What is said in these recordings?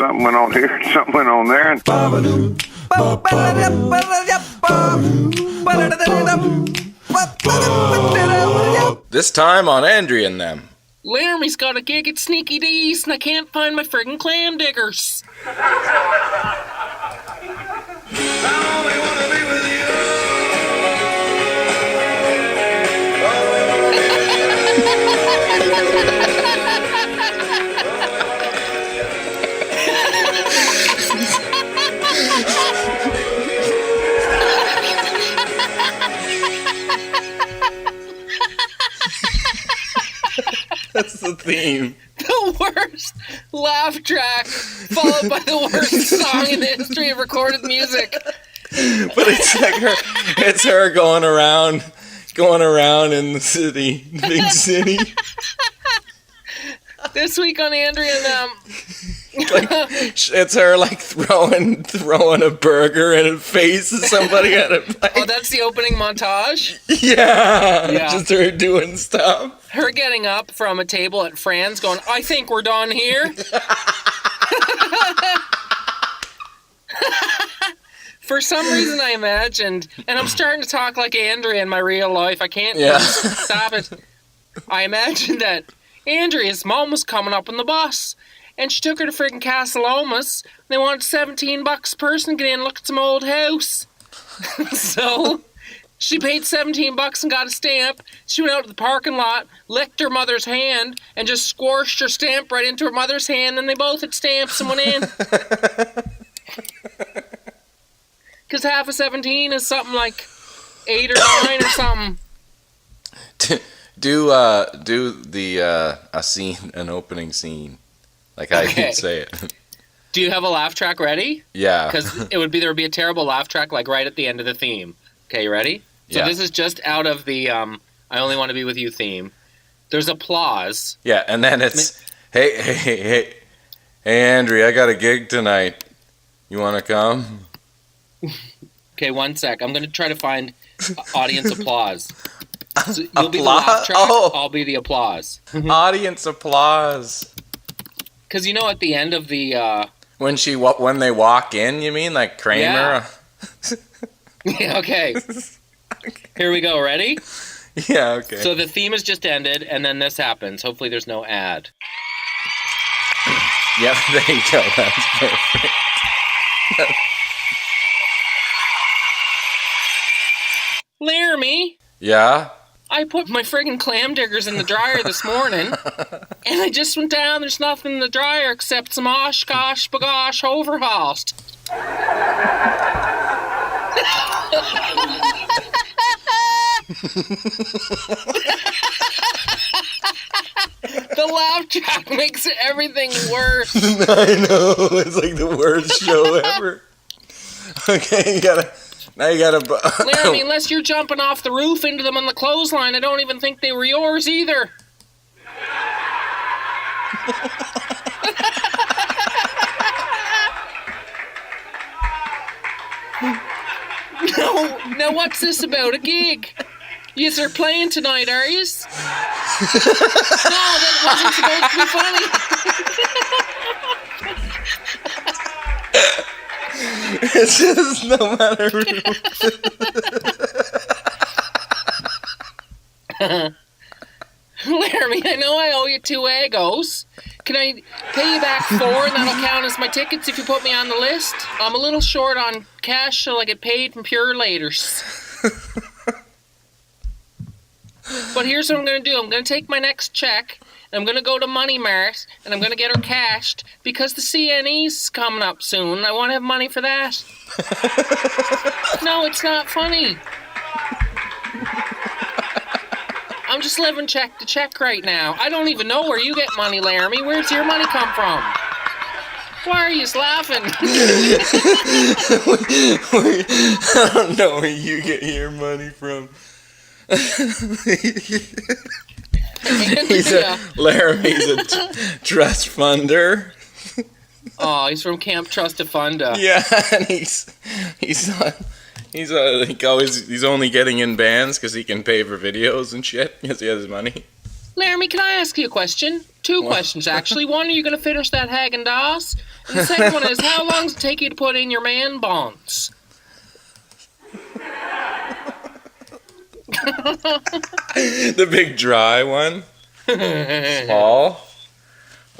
something went on here, something went on there. And this time on Andrea and Them. Laramie's got a gig at Sneaky D's and I can't find my friggin' clam diggers. That's the theme. The worst laugh track, followed by the worst song in the history of recorded music. But it's like it's her going around in the city, the big city. This week on Andrea and Them. Like, it's her like throwing a burger in the face of somebody at a plate. Oh, that's the opening montage? Yeah. Just her doing stuff. Her getting up from a table at Fran's going, I think we're done here. For some reason I imagined, and I'm starting to talk like Andrea in my real life. I can't stop it. I imagined that Andrea's mom was coming up on the bus, and she took her to friggin' Castle Lomas. They wanted $17 a person to get in and look at some old house. So she paid $17 and got a stamp. She went out to the parking lot, licked her mother's hand, and just squashed her stamp right into her mother's hand, and they both had stamps and went in. Because half of 17 is something like 8 or 9 or something. Do the a scene, an opening scene, like how you'd say it. Do you have a laugh track ready? Yeah. Because there would be a terrible laugh track like right at the end of the theme. Okay, you ready? So this is just out of the I Only Want to Be With You theme. There's applause. Yeah, and then it's hey Andrea, I got a gig tonight. You want to come? Okay, 1 sec. I'm going to try to find audience applause. So you'll be the laugh track, I'll be the applause. Audience applause. Because you know at the end of the... When they walk in, you mean? Like Kramer? Yeah, okay. Here we go. Ready? Yeah, okay. So the theme has just ended, and then this happens. Hopefully there's no ad. Yep, there you go. That's perfect. Laramie? Yeah? I put my friggin' clam diggers in the dryer this morning, and I just went down, there's nothing in the dryer except some Oshkosh Bagosh Overhast. The laugh track makes everything worse. I know, it's like the worst show ever. Okay, you gotta... Laramie, unless you're jumping off the roof into them on the clothesline, I don't even think they were yours either. No, now what's this about? A gig? Yous are playing tonight, are yous? No, that wasn't supposed to be funny. It's just no matter Laramie, I know I owe you 2 egos. Can I pay you back 4 and that'll count as my tickets if you put me on the list? I'm a little short on cash till I get paid from Pure Laters. But here's what I'm going to do. I'm going to take my next check, and I'm going to go to Money Mart, and I'm going to get her cashed, because the CNE's coming up soon, and I want to have money for that. No, it's not funny. I'm just living check to check right now. I don't even know where you get money, Laramie. Where's your money come from? Why are you laughing? I don't know where you get your money from. Laramie's a trust funder. Oh, he's from Camp Trust a Funda. Yeah, and he's only getting in bands because he can pay for videos and shit because he has money. Laramie, can I ask you a question? Two questions, actually. One, are you going to finish that Haagen-Dazs? And the second one is, how long does it take you to put in your man buns? The big dry one. Small.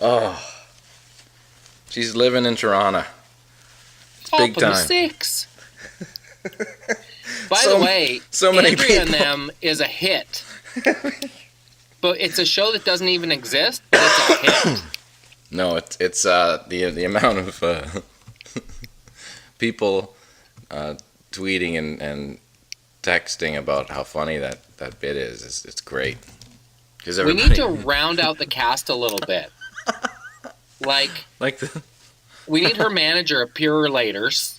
Oh. She's living in Toronto. Big time. 6. By the way, so many Andrea and people. Them is a hit. But it's a show that doesn't even exist, but it's a hit. No, it's the amount of people tweeting and texting about how funny that bit is. It's great. We need to round out the cast a little bit. Like we need her manager of Pure Relators.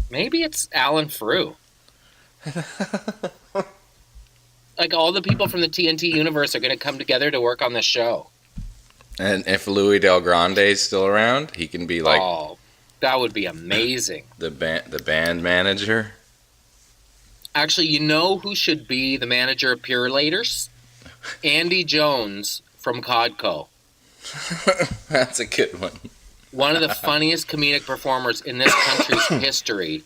Maybe it's Alan Frew. Like, all the people from the TNT universe are going to come together to work on this show. And if Louis Del Grande's still around, he can be like... Oh, that would be amazing. The band manager. Actually, you know who should be the manager of Pure Relators? Andy Jones from Codco. That's a good one. One of the funniest comedic performers in this country's history.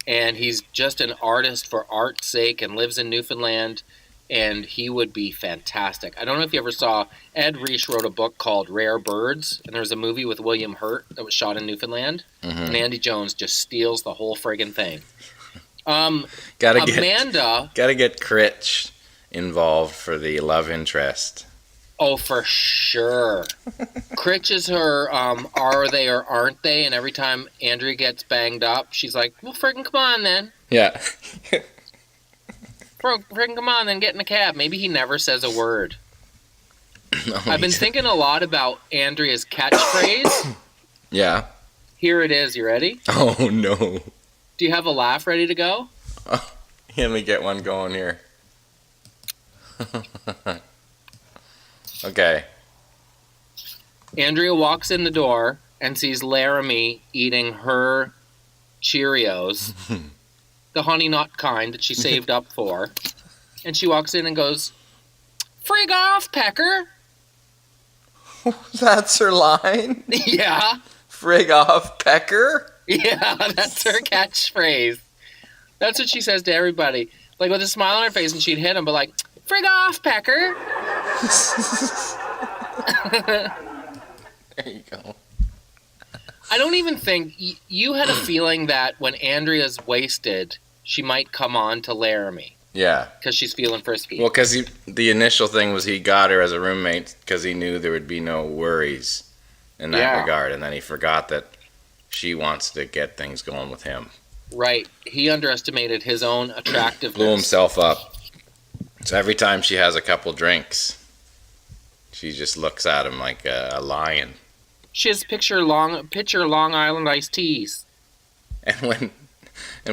And he's just an artist for art's sake and lives in Newfoundland. And he would be fantastic. I don't know if you ever saw, Ed Reish wrote a book called Rare Birds, and there was a movie with William Hurt that was shot in Newfoundland, and Andy Jones just steals the whole friggin' thing. Gotta get Critch involved for the love interest. Oh, for sure. Critch is her are they or aren't they, and every time Andrea gets banged up, she's like, well, friggin' come on then. Yeah. Friggin' come on then, get in a cab. Maybe he never says a word. No, I've been thinking a lot about Andrea's catchphrase. Yeah. Here it is. You ready? Oh, no. Do you have a laugh ready to go? Oh, let me get one going here. Okay. Andrea walks in the door and sees Laramie eating her Cheerios, the honey nut kind that she saved up for. And she walks in and goes, "Frig off, Pecker." That's her line? Yeah. Frig off, Pecker? Yeah, that's her catchphrase. That's what she says to everybody. Like, with a smile on her face, and she'd hit him, but like, "Frig off, Pecker." There you go. I don't even think... You had a feeling that when Andrea's wasted, she might come on to Laramie. Yeah. Because she's feeling frisky. Well, because the initial thing was he got her as a roommate because he knew there would be no worries in that regard. And then he forgot that she wants to get things going with him. Right. He underestimated his own attractiveness. Blew himself up. So every time she has a couple drinks, she just looks at him like a lion. She has picture Long Island iced teas. And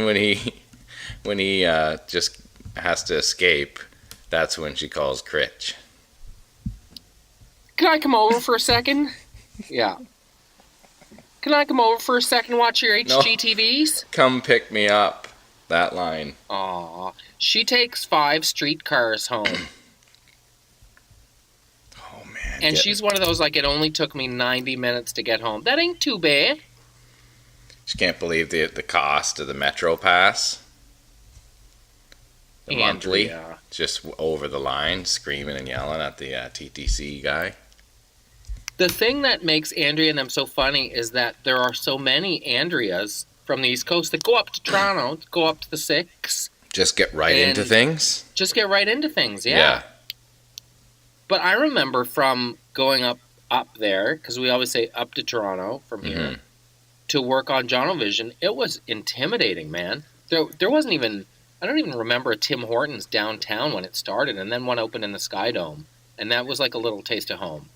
when he just has to escape, that's when she calls Critch. Can I come over for a second? Yeah. Can I come over for a second and watch your HGTVs? Come pick me up. That line. Aw. She takes 5 streetcars home. Oh, man. And she's one of those, like, it only took me 90 minutes to get home. That ain't too bad. She can't believe the cost of the Metro Pass. The monthly. Just over the line, screaming and yelling at the TTC guy. The thing that makes Andrea and them so funny is that there are so many Andreas from the East Coast that go up to Toronto, go up to the 6. Just get right into things? Just get right into things, yeah. But I remember from going up there, because we always say up to Toronto from here, to work on Jonovision, it was intimidating, man. There wasn't even... I don't even remember a Tim Hortons downtown when it started, and then one opened in the Sky Dome, and that was like a little taste of home.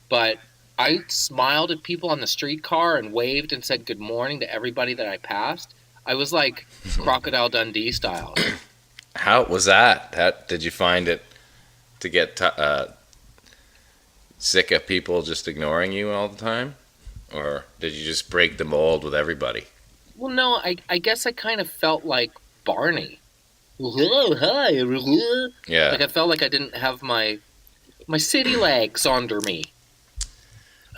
But I smiled at people on the streetcar and waved and said good morning to everybody that I passed. I was like Crocodile Dundee style. How was that? Did you find it to get sick of people just ignoring you all the time? Or did you just break the mold with everybody? Well, no, I guess I kind of felt like Barney, hello, hi. Yeah. Like I felt like I didn't have my city legs under me.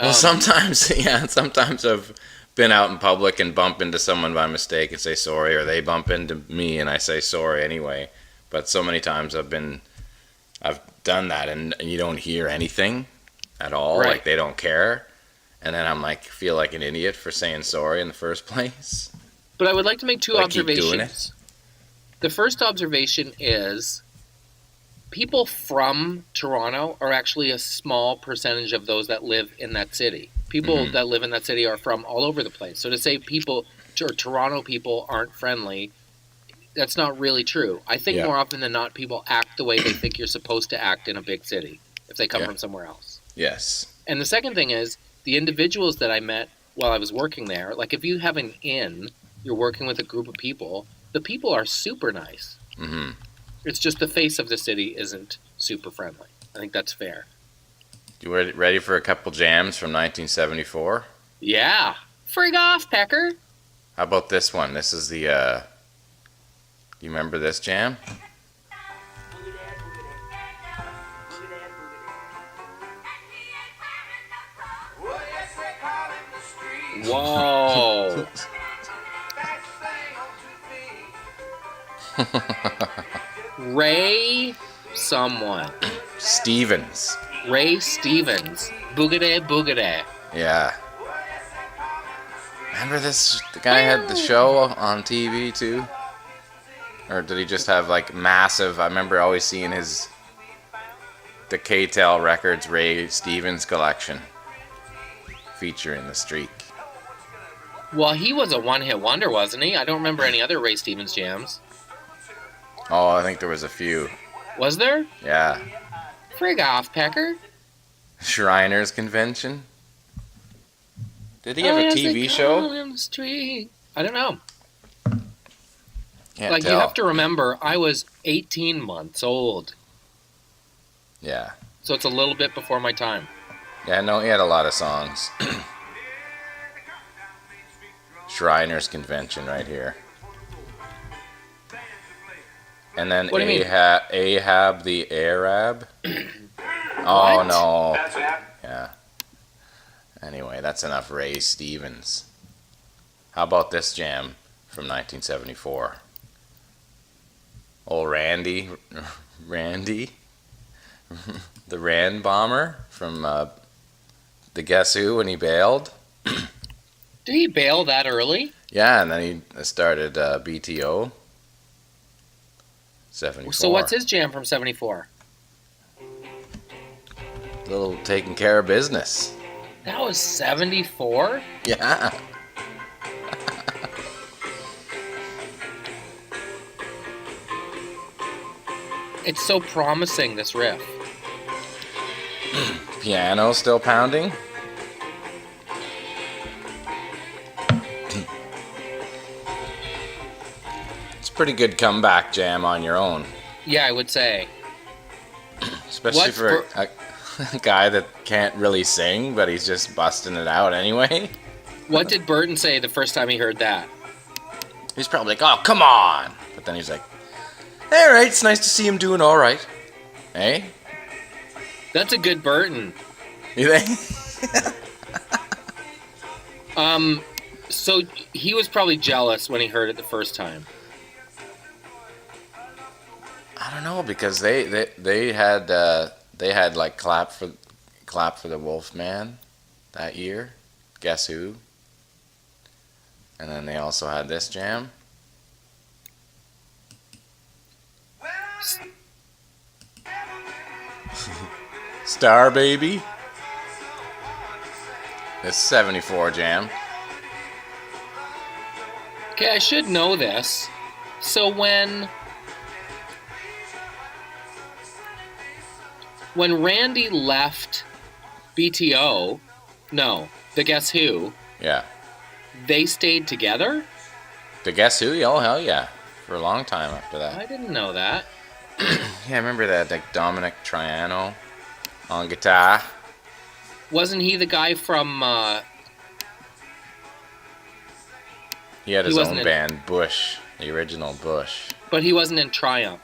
Well, sometimes I've been out in public and bump into someone by mistake and say sorry, or they bump into me and I say sorry anyway. But so many times I've done that and you don't hear anything at all. Right. Like they don't care. And then I'm like, feel like an idiot for saying sorry in the first place. But I would like to make two But I keep doing observations. The first observation is people from Toronto are actually a small percentage of those that live in that city. People that live in that city are from all over the place. So to say people or Toronto people aren't friendly, that's not really true. I think more often than not, people act the way they think you're supposed to act in a big city if they come from somewhere else. Yes. And the second thing is the individuals that I met while I was working there, like if you have an inn, you're working with a group of people, the people are super nice. Mm-hmm. It's just the face of the city isn't super friendly. I think that's fair. You ready for a couple jams from 1974? Yeah. Frig off, Pecker. How about this one? This is the, you remember this jam? Whoa. Ray someone. Stevens. Ray Stevens. Boogade boogade. Yeah. Remember this? The guy had the show on TV too? Or did he just have like massive? I remember always seeing the K-Tel Records Ray Stevens collection featuring the streak. Well, he was a one-hit wonder, wasn't he? I don't remember any other Ray Stevens jams. Oh, I think there was a few. Was there? Yeah. Frig off, Pecker. Shriners Convention. Did he have a TV show? I don't know. Can't like tell. You have to remember, I was 18 months old, Yeah. so it's a little bit before my time. Yeah, no, he had a lot of songs. Shriners Convention right here. And then What do you mean? Ahab the Arab. Oh, What? no. Yeah. Anyway, that's enough Ray Stevens. How about this jam from 1974? Old Randy, the Rand bomber from the Guess Who when he bailed. Did he bail that early? Yeah, and then he started BTO. 74. So what's his jam from 74? Little taking care of business. That was 74? Yeah. It's so promising, this riff. Piano still pounding. It's a pretty good comeback jam on your own. Yeah, I would say. Especially for a guy that can't really sing, but he's just busting it out anyway. What did Burton say the first time he heard that? He's probably like, oh, come on. But then he's like, all right, it's nice to see him doing all right. Hey? That's a good Burton. You think? So he was probably jealous when he heard it the first time. I don't know, because they had like clap for the Wolfman that year. Guess Who? And then they also had this jam. Star Baby. This 74 jam. Okay, I should know this. So when Randy left BTO, no, the Guess Who, Yeah. they stayed together? The Guess Who? Oh, hell yeah. For a long time after that. I didn't know that. Yeah, I remember that, like Dominic Triano on guitar. Wasn't he the guy from, He had his wasn't own in- band, Bush, the original Bush. But he wasn't in Triumph.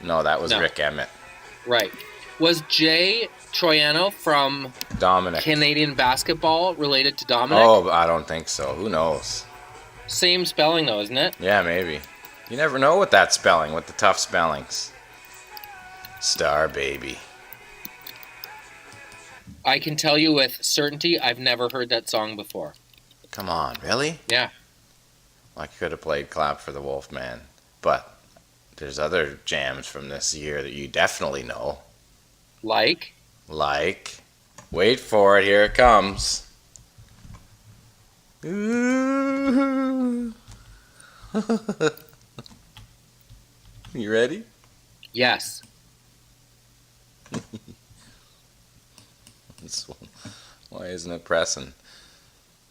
No, that was No. Rick Emmett. Right. Was Jay Troiano from Dominic. Canadian basketball related to Dominic? Oh, I don't think so. Who knows? Same spelling though, isn't it? Yeah, maybe. You never know with that spelling, with the tough spellings. Star Baby. I can tell you with certainty I've never heard that song before. Come on, really? Yeah. I could have played Clap for the Wolfman, but there's other jams from this year that you definitely know. Like? Wait for it, here it comes. Ooh. You ready? Yes. This one. Why isn't it pressing?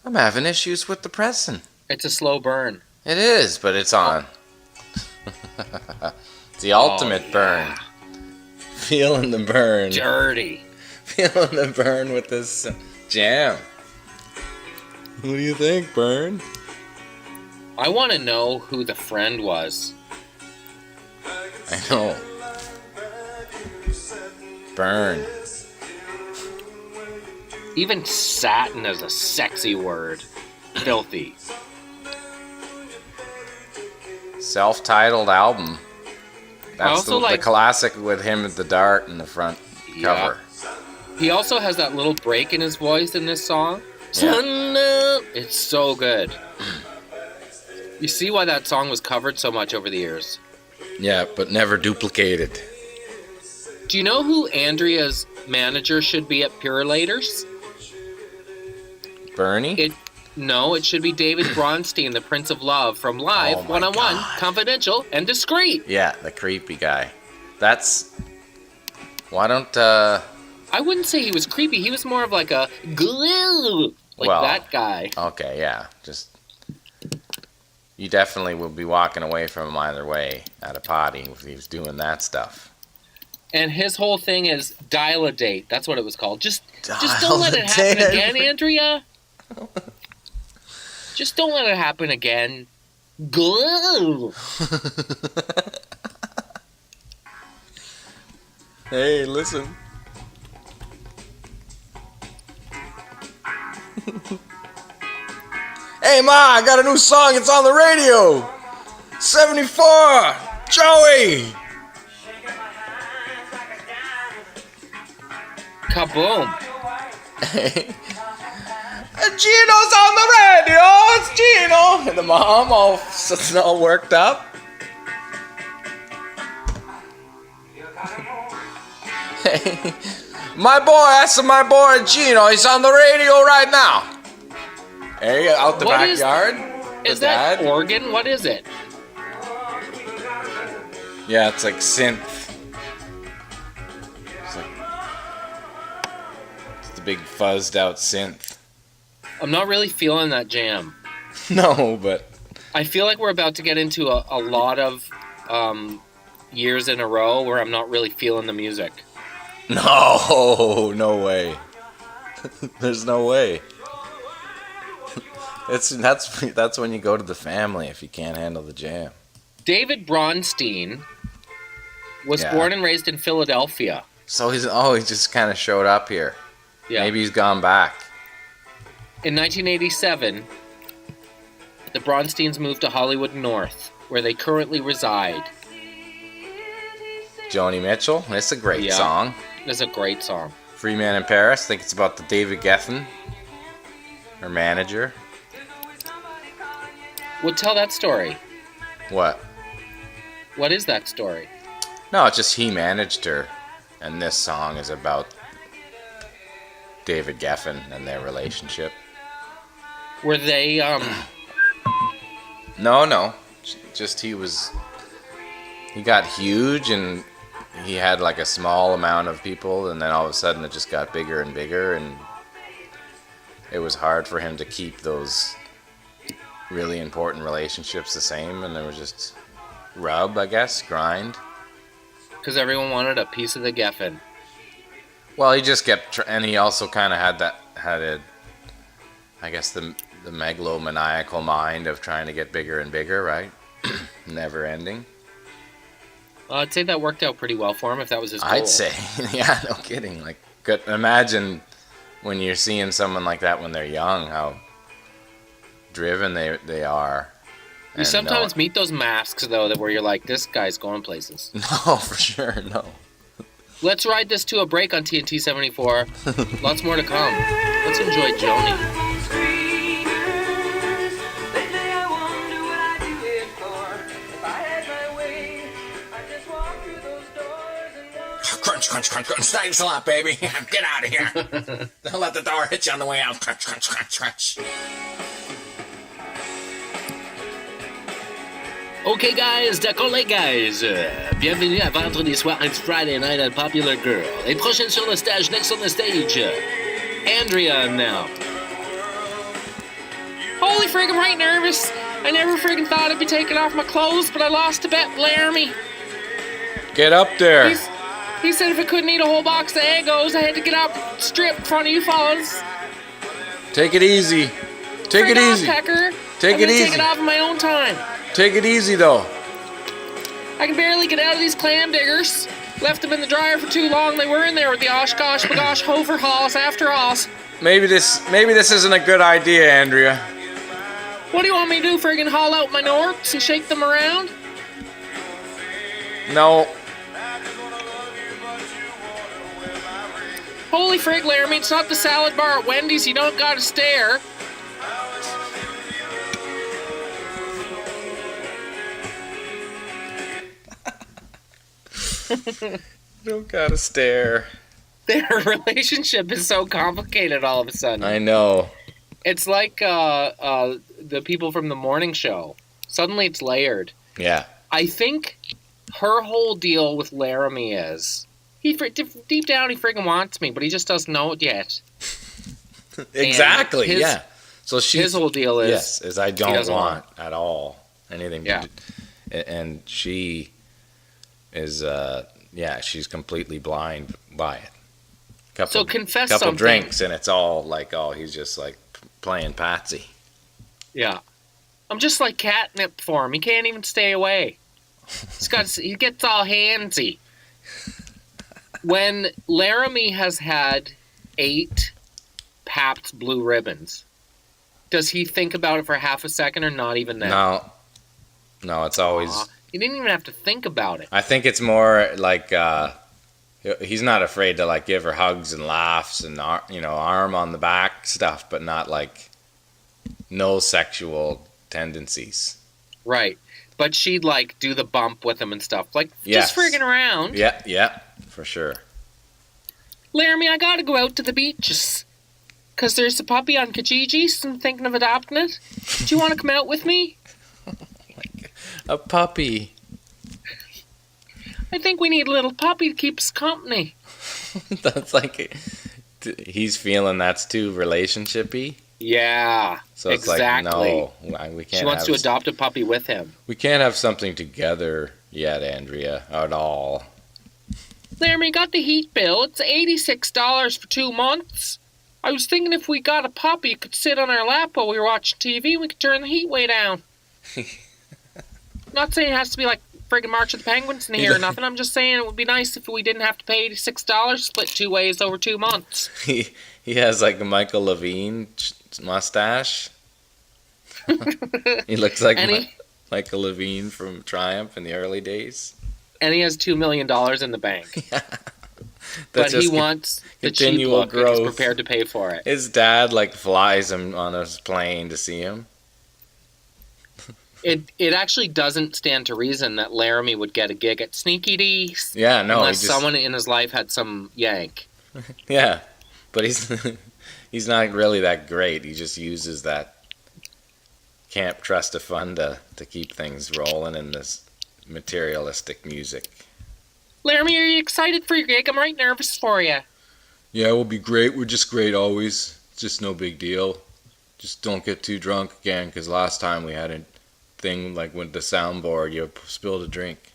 I'm having issues with the pressing. It's a slow burn. It is, but it's on. It's the ultimate burn. Feeling the burn. Dirty. Feeling the burn with this jam. What do you think, Burn? I want to know who the friend was. I know. Burn. Even satin is a sexy word. Filthy. Self-titled album. That's also the classic with him at the dart in the front cover. He also has that little break in his voice in this song. Yeah. It's so good. You see why that song was covered so much over the years. Yeah, but never duplicated. Do you know who Andrea's manager should be at Purilators? Bernie? No, it should be David Bronstein, the Prince of Love, from Live, Oh my One-on-One, God. Confidential, and Discreet. Yeah, the creepy guy. That's... Why don't, I wouldn't say he was creepy. He was more of like a glue, like Well, that guy. Okay, yeah. Just... You definitely will be walking away from him either way at a party if he was doing that stuff. And his whole thing is dial a date. That's what it was called. Just Dial don't let a it happen date. again, Andrea. Just don't let it happen again. Glue. Hey, listen. Hey, Ma, I got a new song. It's on the radio. 74. Joey. Kaboom. Gino's on the radio. It's Gino. And the mom all worked up. Hey, my boy Gino. He's on the radio right now. Hey, out the What is- backyard. Is The that dad? organ? What is it? Yeah, it's like synth. It's the big fuzzed out synth. I'm not really feeling that jam. No, but I feel like we're about to get into a lot of years in a row where I'm not really feeling the music. no way. There's no way. That's when you go to the family if you can't handle the jam. David Bronstein was Yeah. born and raised in Philadelphia. So he just kind of showed up here. Yeah. Maybe he's gone back. In 1987, the Bronsteins moved to Hollywood North, where they currently reside. Joni Mitchell. It's a great Yeah. song. It's a great song. Free Man in Paris. I think it's about the David Geffen, her manager. Well, tell that story. What? What is that story? No, it's just he managed her, and this song is about David Geffen and their relationship. Were they, No, just he got huge and he had like a small amount of people, and then all of a sudden it just got bigger and bigger, and it was hard for him to keep those really important relationships the same, and there was just grind. because everyone wanted a piece of the Geffen. Well, he just kept, and he also kind of had I guess the megalomaniacal mind of trying to get bigger and bigger, right? never ending. Well, I'd say that worked out pretty well for him if that was his goal. I'd say, yeah, no kidding. Like, imagine when you're seeing someone like that when they're young, how driven they are. You sometimes meet those masks, though, where you're like, this guy's going places. No, for sure, no. Let's ride this to a break on TNT 74. Lots more to come. Let's enjoy Joni. Crunch, crunch, crunch, crunch. Thanks a lot, baby. Get out of here. Don't let the door hit you on the way out. Crunch, crunch, crunch, crunch. Okay, guys, d'accord les guys. Bienvenue à Vendredi Soir. It's Friday night at Popular Girl. Et prochaine sur le stage, next on the stage, Andrea now. Holy frig, I'm right nervous. I never friggin' thought I'd be taking off my clothes, but I lost a bet with Laramie. Get up there. He said if I couldn't eat a whole box of Eggos, I had to get up strip in front of you fellas. Take it easy. Take it easy. Pecker. Take it easy. Take it off in my own time. Take it easy, though. I can barely get out of these clam diggers. Left them in the dryer for too long. They were in there with the oshkosh bagosh hoverhauls after all. Maybe this isn't a good idea, Andrea. What do you want me to do, friggin' haul out my norts and shake them around? No. Holy frig, Laramie, it's not the salad bar at Wendy's. You don't gotta stare. Don't gotta stare. Their relationship is so complicated all of a sudden. I know. It's like the people from the morning show. Suddenly it's layered. Yeah. I think her whole deal with Laramie is... deep down, he friggin' wants me, but he just doesn't know it yet. Exactly, yeah. So his whole deal is... Yes, is I don't want at all anything to do. And she is, she's completely blind by it. So confess couple something. Drinks, and it's all like, he's just like playing patsy. Yeah. I'm just like catnip for him. He can't even stay away. He gets all handsy. When Laramie has had 8 Pabst Blue Ribbons, does he think about it for half a second or not even that? No, it's always... He didn't even have to think about it. I think it's more like he's not afraid to like give her hugs and laughs and arm on the back stuff, but not like no sexual tendencies. Right. But she'd like do the bump with him and stuff. Like just friggin' around. Yeah, for sure. Laramie, I gotta go out to the beaches. 'Cause there's a puppy on Kijiji, and I'm thinking of adopting it. Do you want to come out with me? A puppy. I think we need a little puppy to keep us company. That's like... He's feeling that's too relationship-y? Yeah, so it's exactly. Like, no, we can't. She wants to adopt a puppy with him. We can't have something together yet, Andrea, at all. Laramie, got the heat bill. It's $86 for 2 months. I was thinking if we got a puppy, it could sit on our lap while we were watching TV, we could turn the heat way down. Not saying it has to be like friggin' March of the Penguins in here or nothing. I'm just saying it would be nice if we didn't have to pay $86 split 2 ways over 2 months. He has like a Michael Levine mustache. He looks like Michael Levine from Triumph in the early days. And he has $2 million in the bank. Yeah. But he wants the cheap look and he's prepared to pay for it. His dad like flies him on his plane to see him. It actually doesn't stand to reason that Laramie would get a gig at Sneaky D's. Yeah, no. Unless someone in his life had some yank. Yeah, but he's not really that great. He just uses that Camp Trust a Fund to keep things rolling in this materialistic music. Laramie, are you excited for your gig? I'm right nervous for you. Yeah, we'll be great. We're just great always. It's just no big deal. Just don't get too drunk again, because last time we had a thing like with the soundboard, you spilled a drink.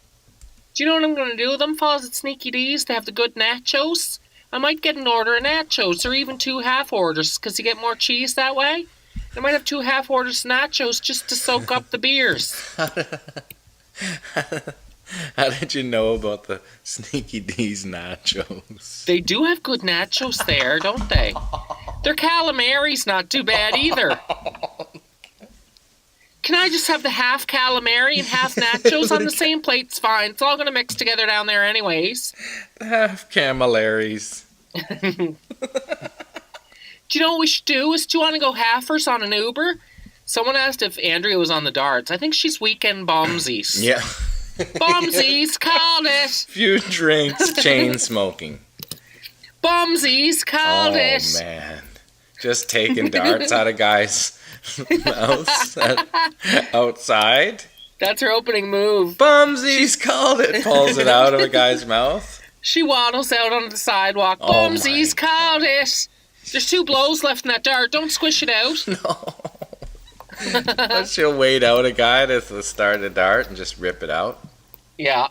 Do you know what I'm going to do with them fellas at Sneaky D's to have the good nachos? I might get an order of nachos or even 2 half orders because you get more cheese that way. I might have 2 half-ordered nachos just to soak up the beers. How did you know about the Sneaky D's nachos? They do have good nachos there, don't they? Their calamari's not too bad either. Can I just have the half calamari and half nachos on the same plate? It's fine. It's all going to mix together down there anyways. Half calamari's. Do you know what we should do? Do you want to go halfers on an Uber? Someone asked if Andrea was on the darts. I think she's weekend bombsies. Yeah. Bombsies, called it. Few drinks, chain smoking. Bombsies, called it. Oh, man. Just taking darts out of guys' mouths outside. That's her opening move. Bumsies called it. Pulls it out of a guy's mouth. She waddles out on the sidewalk. Oh, Bumsies, called it. There's 2 blows left in that dart. Don't squish it out. No. But she'll wait out a guy to start a dart and just rip it out. Yeah.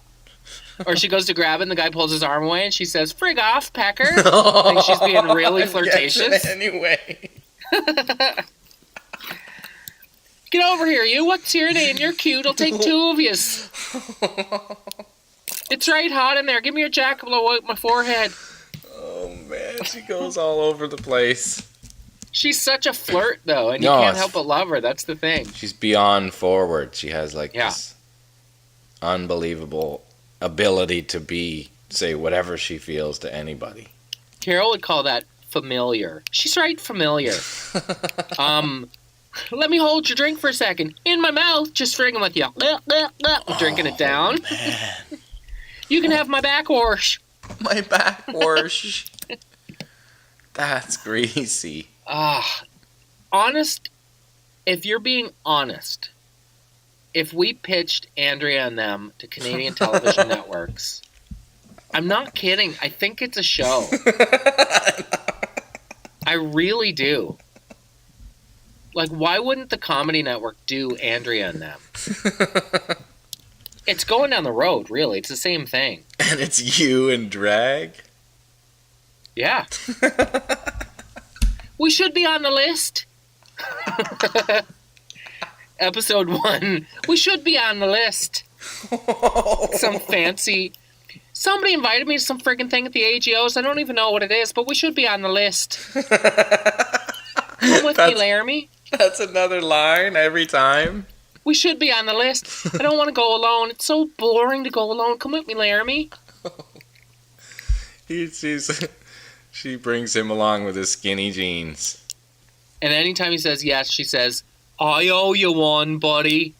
Or she goes to grab it and the guy pulls his arm away and she says, "Frig off, Pecker." I think she's being really flirtatious. Anyway. Get over here, you. What's your name? You're cute. I'll take 2 of yous. It's right hot in there. Give me your jacket, blow out my forehead. Oh, man. She goes all over the place. She's such a flirt, though, and you can't help but love her. That's the thing. She's beyond forward. She has, this unbelievable ability to say whatever she feels to anybody. Carol would call that familiar. She's right, familiar. Let me hold your drink for a second. In my mouth, just frigging with you. Drinking it down. Man. You can have my back wash. My back wash. That's greasy. Honest, if you're being honest, if we pitched Andrea and them to Canadian television networks, I'm not kidding. I think it's a show. I really do. Like, why wouldn't the Comedy Network do Andrea and them? It's going down the road, really. It's the same thing. And it's you in drag? Yeah. We should be on the list. Episode 1. We should be on the list. Some fancy... Somebody invited me to some friggin' thing at the AGOs. I don't even know what it is, but we should be on the list. Come with me, Laramie. That's another line every time. We should be on the list. I don't want to go alone. It's so boring to go alone. Come with me, Laramie. She brings him along with his skinny jeans. And anytime he says yes, she says, "I owe you one, buddy.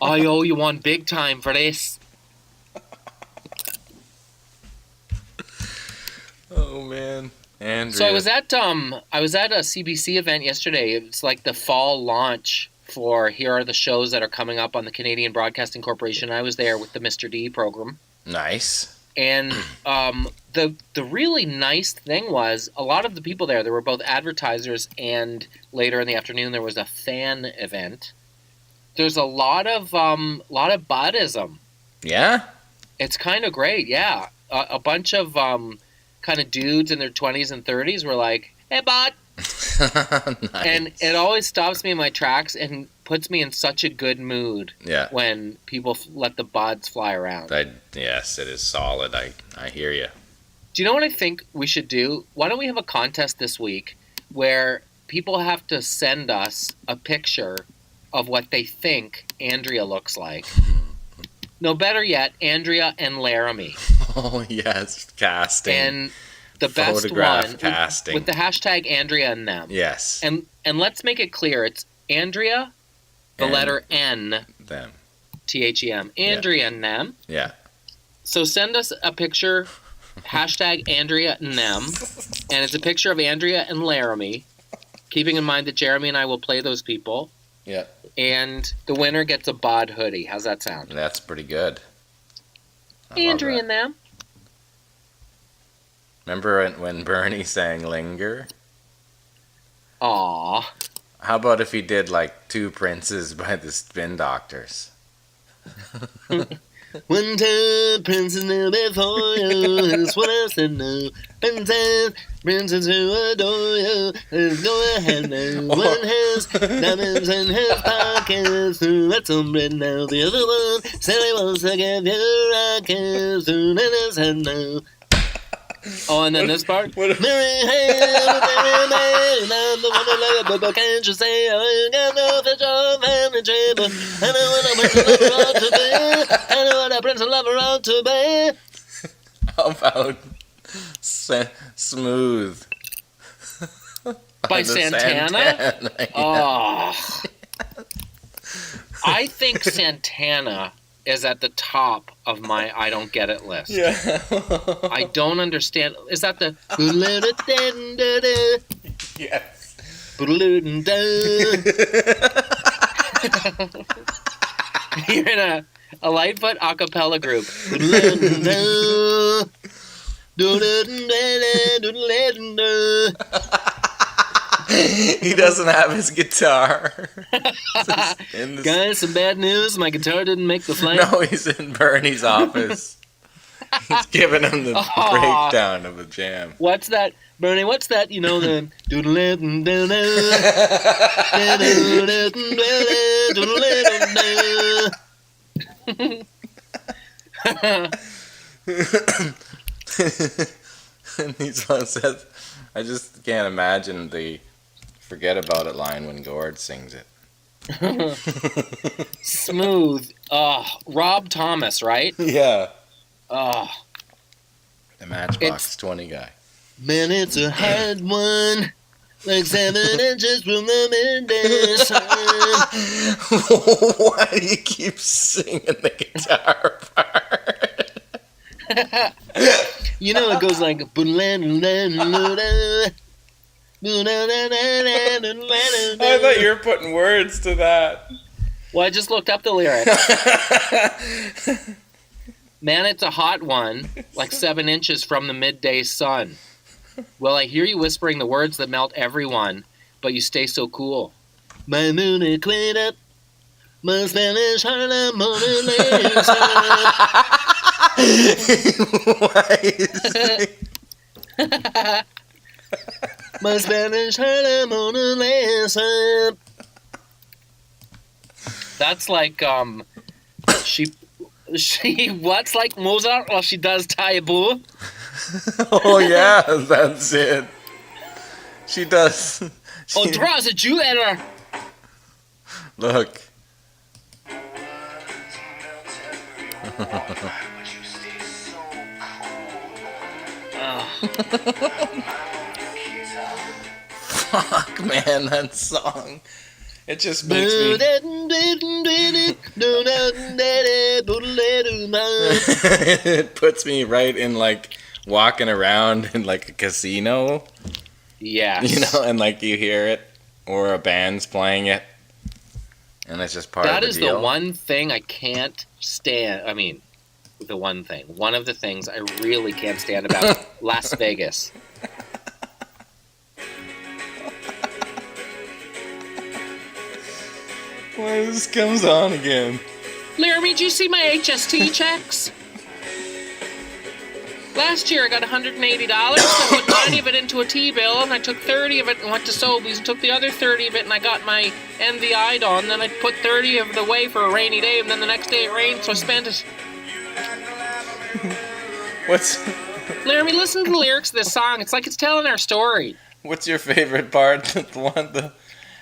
I owe you one big time for this." Oh, man. Andrea. So I was at a CBC event yesterday. It was like the fall launch for here are the shows that are coming up on the Canadian Broadcasting Corporation. I was there with the Mr. D program. Nice. And the really nice thing was a lot of the people there were both advertisers, and later in the afternoon there was a fan event. There's a lot of buddism. Yeah? It's kind of great, yeah. A bunch of kind of dudes in their 20s and 30s were like, "Hey, bud." Nice. And it always stops me in my tracks and puts me in such a good mood when people let the buds fly around. Yes, it is solid. I hear you. Do you know what I think we should do? Why don't we have a contest this week where people have to send us a picture of what they think Andrea looks like? No, better yet, Andrea and Laramie. Oh, yes, casting. And the best photograph one casting. with the hashtag Andrea and them. Yes. And let's make it clear. It's Andrea, the letter N. Them. T-H-E-M. Andrea and them. Yeah. So send us a picture, hashtag Andrea and them, and it's a picture of Andrea and Laramie, keeping in mind that Jeremy and I will play those people. Yeah. And the winner gets a bod hoodie. How's that sound? That's pretty good. Andrea and them. Remember when Bernie sang Linger? Aw. How about if he did like Two Princes by the Spin Doctors? One time, princess knew before you. That's what I said no. Princess who adore you. There's no ahead now. One has diamonds in his pockets. That's some bread now. The other one said he wants to give you rockets. In his head now. Oh, and then this part? Mary, hey, Mary, man, I'm the one that like a but can't you say I ain't got no fish or family tree, but I know what a prince and lover ought to be. I know what a prince and lover ought to be. How about Smooth? By the Santana? Yeah. Oh. I think Santana is at the top of my I don't get it list. Yeah. I don't understand. Is that the... Yes. You're in a Lightfoot a cappella group. He doesn't have his guitar. Guys, some bad news. My guitar didn't make the flight. No, he's in Bernie's office. He's giving him the breakdown of the jam. What's that, Bernie? What's that? You know the. And he's one says, I just can't imagine the forget about it line when Gord sings it. Smooth. Rob Thomas, right? Yeah. Oh. The Matchbox 20 guy. Man, it's a hard one. Like 7 inches from the midday sun. Why do you keep singing the guitar part? You know, it goes like. I thought you were putting words to that. Well, I just looked up the lyrics. Man, it's a hot one, like 7 inches from the midday sun. Well, I hear you whispering the words that melt everyone, but you stay so cool. My moon is cleared up. My Spanish Harlem Mona Lisa. Why is he... My Spanish Harlem Mona Lisa. That's like, she what's like Mozart while she does taboo? Oh, yeah, that's it. She does. Oh, draws a Jew at her. Look. Fuck, man, that song. It just makes me... It puts me right in, like, walking around in, like, a casino. Yes. You know, and, like, you hear it, or a band's playing it, and it's just part of the deal. That is the one thing I can't stand. I mean, the one thing. One of the things I really can't stand about Las Vegas. Why this comes on again? Laramie, did you see my HST checks? Last year I got $180. I put 90 of it into a T-bill, and I took 30 of it and went to Sobeys and took the other 30 of it, and I got my NVI'd on. Then I put 30 of it away for a rainy day, and then the next day it rained, so I spent it. Laramie, listen to the lyrics of this song. It's like it's telling our story. What's your favorite part? The $1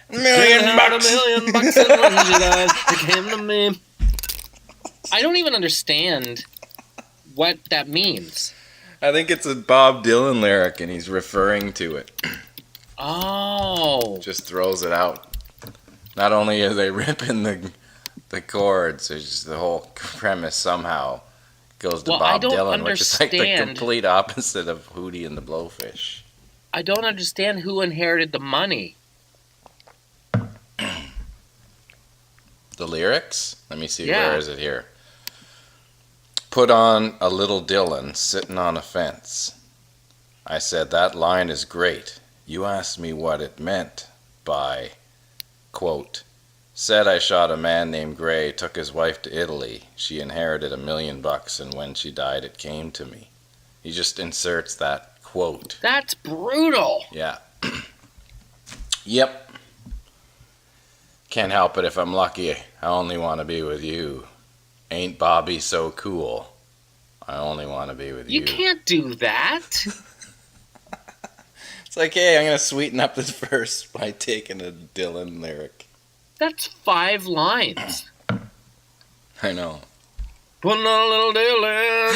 million bucks and $1 came to me. I don't even understand what that means. I think it's a Bob Dylan lyric, and he's referring to it. Oh. Just throws it out. Not only are they ripping the chords, it's just the whole premise somehow goes to Bob Dylan, which is like the complete opposite of Hootie and the Blowfish. I don't understand who inherited the money. The lyrics? Let me see, where is it here? Put on a little Dylan sitting on a fence. I said, that line is great. You asked me what it meant by, quote, Said I shot a man named Gray, took his wife to Italy. She inherited $1 million, and when she died, it came to me. He just inserts that quote. That's brutal. Yeah. Yep. Can't help it if I'm lucky. I only want to be with you. Ain't Bobby so cool? I only want to be with you. You can't do that. It's like, hey, I'm going to sweeten up this verse by taking a Dylan lyric. That's 5 lines. I know. Putting on a little Dylan.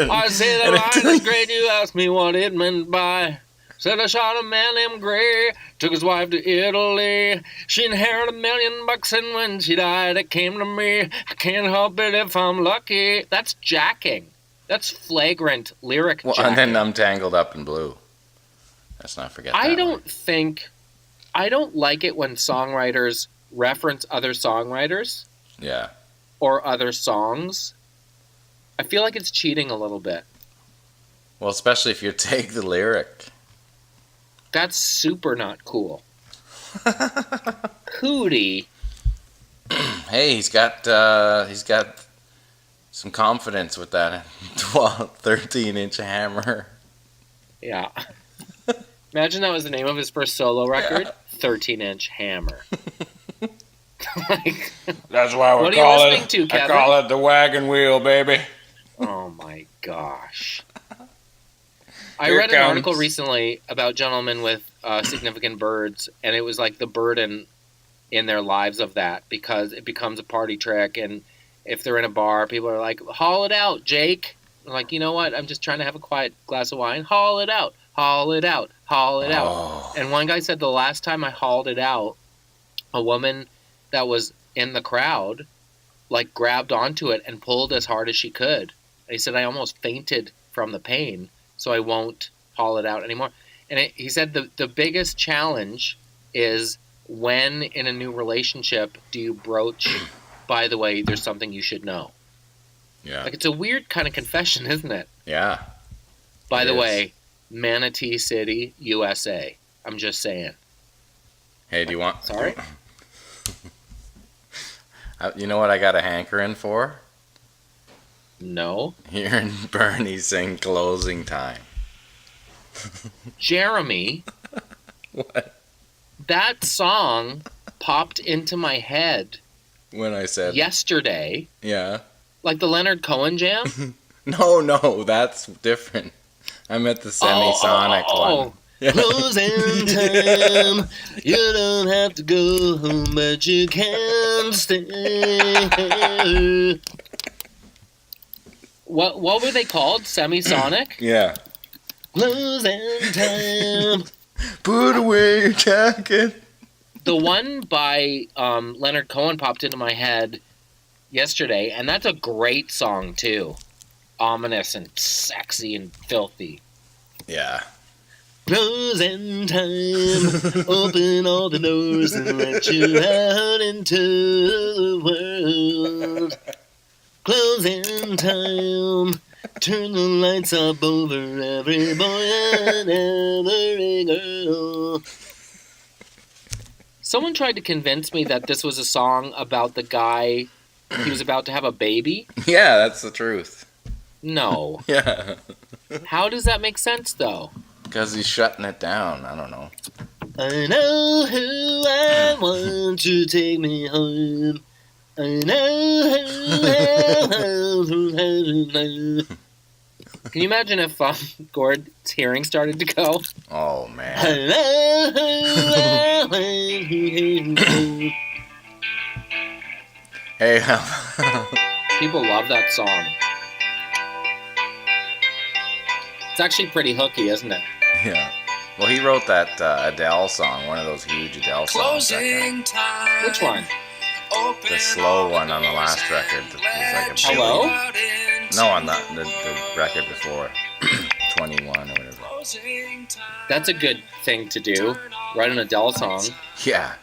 I said the line is great. You asked me what it meant by. Said I shot a man named Gray, took his wife to Italy. She inherited $1 million, and when she died, it came to me. I can't help it if I'm lucky. That's jacking. That's flagrant lyric jacking. And then I'm tangled up in blue. Let's not forget that. I don't like it when songwriters reference other songwriters. Yeah. Or other songs. I feel like it's cheating a little bit. Well, especially if you take the lyric. That's super not cool. Cootie. Hey, he's got some confidence with that 13-inch hammer. Yeah. Imagine that was the name of his first solo record. 13-inch hammer. Like, that's why what are you listening to, Kevin? I call it the wagon wheel, baby. Oh my gosh. I read an article recently about gentlemen with significant birds, and it was like the burden in their lives of that, because it becomes a party trick, and if they're in a bar, people are like, haul it out, Jake. I'm like, you know what? I'm just trying to have a quiet glass of wine. Haul it out. Haul it out. Haul it out. And one guy said the last time I hauled it out, a woman that was in the crowd like grabbed onto it and pulled as hard as she could. And he said, I almost fainted from the pain, so I won't haul it out anymore. And he said the biggest challenge is when in a new relationship do you broach, by the way, there's something you should know. Yeah. Like, it's a weird kind of confession, isn't it? Yeah. By the way, Manatee City, USA. I'm just saying. Hey, do you want... Sorry? You know what I got a hankering for? No. Hearing Bernie sing Closing Time. Jeremy. What? That song popped into my head when I said yesterday. Yeah. Like the Leonard Cohen jam? No, that's different. I meant the semisonic one. Yeah. Closing time. You don't have to go home, but you can stay. What were they called? Semisonic? Yeah. Closing time. Put away your jacket. The one by Leonard Cohen popped into my head yesterday, and that's a great song too. Ominous and sexy and filthy. Yeah. Closing time. Open all the doors and let you out into the world. Closing time. Turn the lights up over every boy and every girl. Someone tried to convince me that this was a song about the guy he was about to have a baby. Yeah, that's the truth. No. Yeah. How does that make sense, though? Because he's shutting it down. I don't know. I know who I want to take me home. I know who. Can you imagine if Gord's hearing started to go? Oh, man. Hey, people love that song. It's actually pretty hooky, isn't it? Yeah. Well, he wrote that Adele song, one of those huge Adele songs. Which one? The slow one on the last record. That was like a Hello? No, on the record before. 21 or whatever. That's a good thing to do. Write an Adele song. Yeah.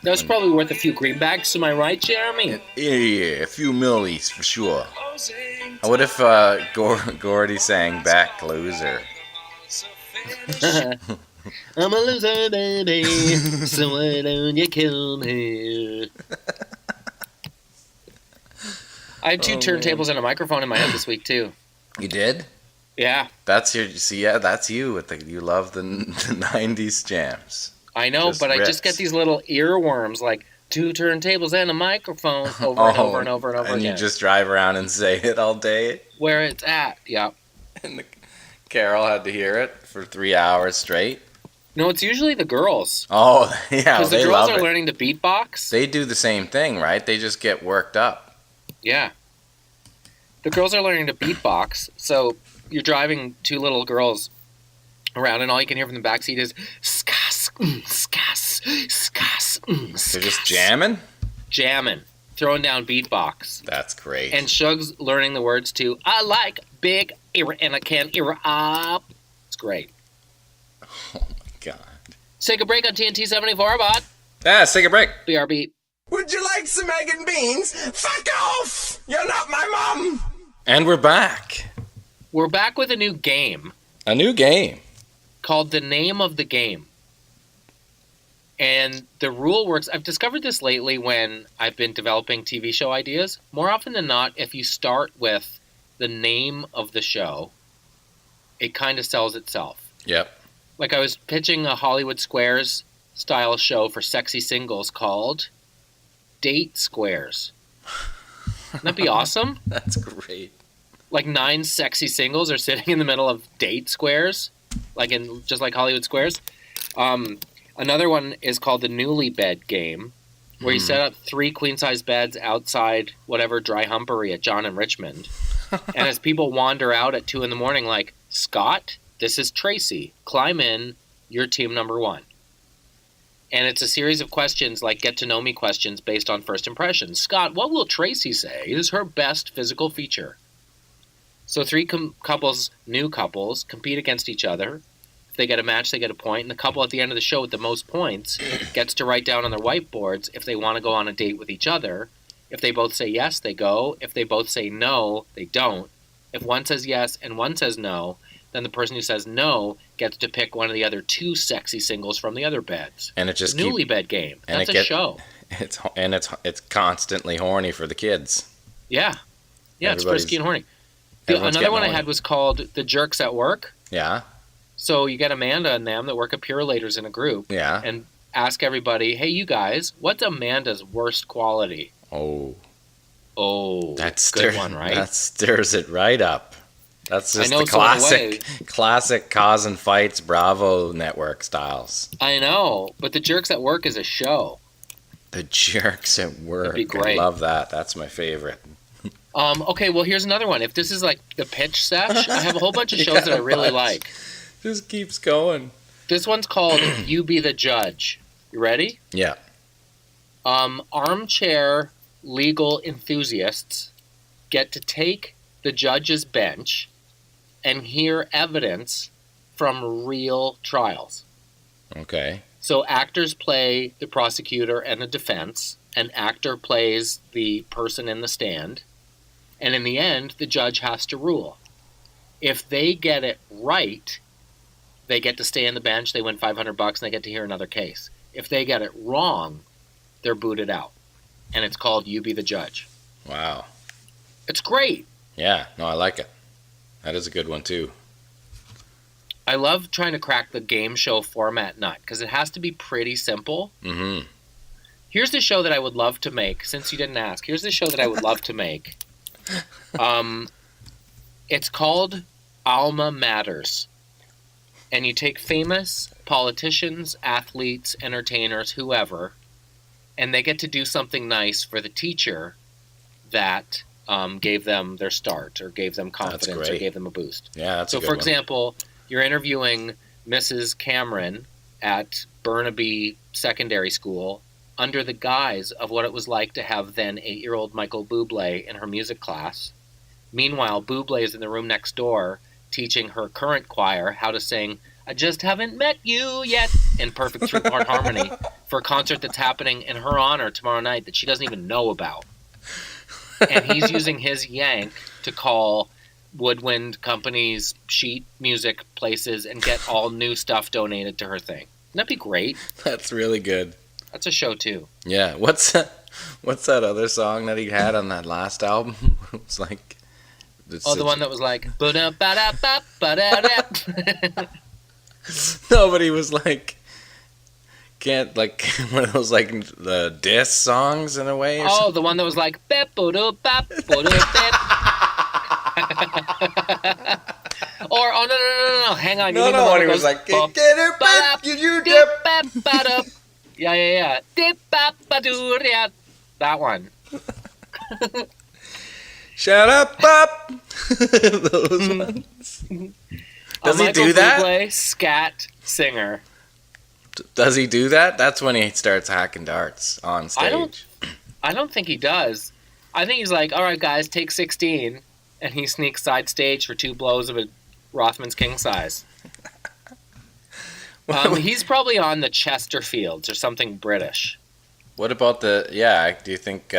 That was probably worth a few greenbacks, am I right, Jeremy? Yeah, a few millies for sure. What if Gordy sang Back Loser? I'm a loser, baby. So why don't you kill me? I had 2 turntables and a microphone in my head this week too. You did? Yeah. That's that's you with you love the 90s jams. I know, but rips. I just get these little earworms like 2 turntables and a microphone over and over and over and over and again. You just drive around and say it all day? Where it's at, yeah. And Carol had to hear it for 3 hours straight? No, it's usually the girls. Oh, yeah, because they the love girls are it. learning to beatbox. They do the same thing, right? They just get worked up. Yeah. The girls are learning to beatbox, so you're driving 2 little girls around, and all you can hear from the backseat is skas, skas, skas, skas. They're just jamming? Jamming. Throwing down beatbox. That's great. And Shug's learning the words to I like big ear and I can ear up. It's great. Oh my god. Take a break on TNT 74, bot. Yeah, let's take a break. BRB. Would you like some egg and beans? Fuck off! You're not my mom! And we're back. We're back with a new game. A new game. Called The Name of the Game. And the rule works. I've discovered this lately when I've been developing TV show ideas. More often than not, if you start with the name of the show, it kind of sells itself. Yep. Like I was pitching a Hollywood Squares style show for sexy singles called Date Squares. Wouldn't that be awesome? That's great. Like 9 sexy singles are sitting in the middle of date squares, just like Hollywood Squares. Another one is called the Newlybed Game, where you set up 3 queen-size beds outside whatever dry humpery at John and Richmond. And as people wander out at 2 a.m, like, Scott, this is Tracy. Climb in. You're team number 1. And it's a series of questions, like get-to-know-me questions based on first impressions. Scott, what will Tracy say is her best physical feature? So 3 new couples, compete against each other. If they get a match, they get a point. And the couple at the end of the show with the most points gets to write down on their whiteboards if they want to go on a date with each other. If they both say yes, they go. If they both say no, they don't. If one says yes and one says no, then the person who says no gets to pick one of the other 2 sexy singles from the other beds. And it just the Newlybed Game. That's a show. It's constantly horny for the kids. Yeah. Yeah, it's frisky and horny. Another one I had was called The Jerks at Work. Yeah. So you get Amanda and them that work at Purolators in a group. Yeah. And ask everybody, hey, you guys, what's Amanda's worst quality? Oh. That's good one, right? That stirs it right up. That's just know, the classic cause and fights Bravo network styles. I know, but The Jerks at Work is a show. The Jerks at Work. That'd be great. I love that. That's my favorite. Okay, well, here's another one. If this is like the pitch sesh, I have a whole bunch of shows that I really like. Just keeps going. This one's called You Be the Judge. You ready? Yeah. Armchair legal enthusiasts get to take the judge's bench and hear evidence from real trials. Okay. So actors play the prosecutor and the defense. An actor plays the person in the stand. And in the end, the judge has to rule. If they get it right, they get to stay on the bench, they win $500, and they get to hear another case. If they get it wrong, they're booted out. And it's called You Be the Judge. Wow. It's great. Yeah, no, I like it. That is a good one, too. I love trying to crack the game show format nut, because it has to be pretty simple. Mm-hmm. Here's the show that I would love to make, since you didn't ask. Here's the show that I would love to make. It's called Alma Matters. And you take famous politicians, athletes, entertainers, whoever, and they get to do something nice for the teacher that gave them their start or gave them confidence or gave them a boost. Yeah, that's so a good for one. example, you're interviewing Mrs. Cameron at Burnaby Secondary School under the guise of what it was like to have then 8-year-old Michael Bublé in her music class. Meanwhile, Bublé is in the room next door teaching her current choir how to sing I Just Haven't Met You Yet in perfect 3-part harmony for a concert that's happening in her honor tomorrow night that she doesn't even know about. And he's using his yank to call woodwind companies, sheet music places, and get all new stuff donated to her thing. Wouldn't that be great? That's really good. That's a show too. Yeah. What's that other song that he had on that last album? It was like... the one that was like... ba-da-ba-da-ba-ba-da-da. No, but he was like... Can't, like, one of those, like, the diss songs in a way? Or something? The one that was like... Or, oh, no, hang on. No, when he was like... Get it back, you Yeah. That one. Shut up, Pop! Those ones. Does he do that? Bublé, scat singer. Does he do that? That's when he starts hacking darts on stage. I don't think he does. I think he's like, all right, guys, take 16. And he sneaks side stage for 2 blows of a Rothman's king size. He's probably on the Chesterfields or something British. What about do you think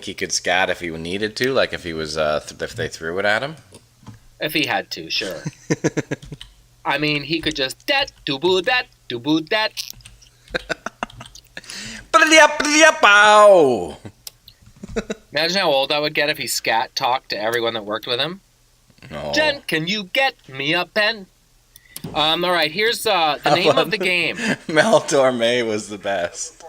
he could scat if he needed to? Like if he was, if they threw it at him? If he had to, sure. I mean, he could just do-boo that. Pow! Imagine how old I would get if he scat talked to everyone that worked with him. No. Jen, can you get me a pen? All right, here's the name of the game. Mel Torme was the best.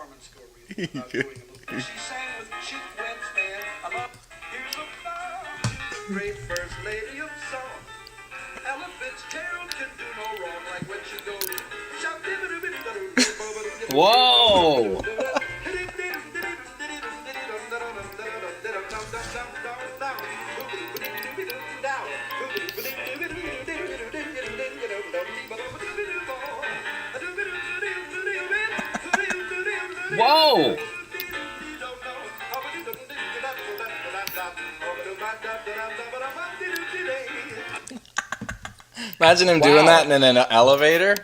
Great first lady of song. Ella Fitzgerald can do no wrong, like when she goes. Whoa! Whoa! Imagine him doing that in an elevator.